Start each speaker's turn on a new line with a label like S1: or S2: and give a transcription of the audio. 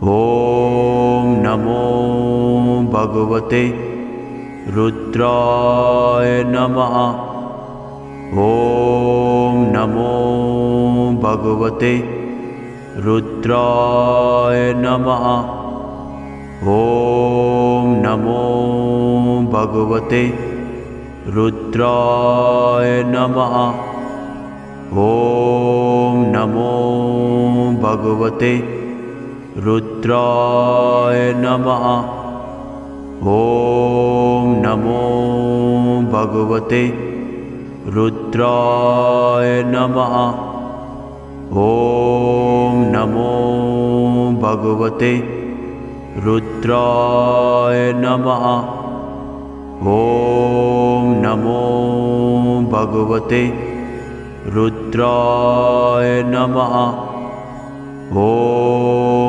S1: ॐ नमो भगवते रुद्राय नमः। ॐ नमो भगवते रुद्राय नमः। ॐ नमो भगवते रुद्राय नमः। ॐ नमो भगवते रुद्राय नमः। ॐ नमो भगवते रुद्राय नमः। ॐ नमो भगवते रुद्राय नमः। ॐ नमो भगवते रुद्राय नमः। ॐ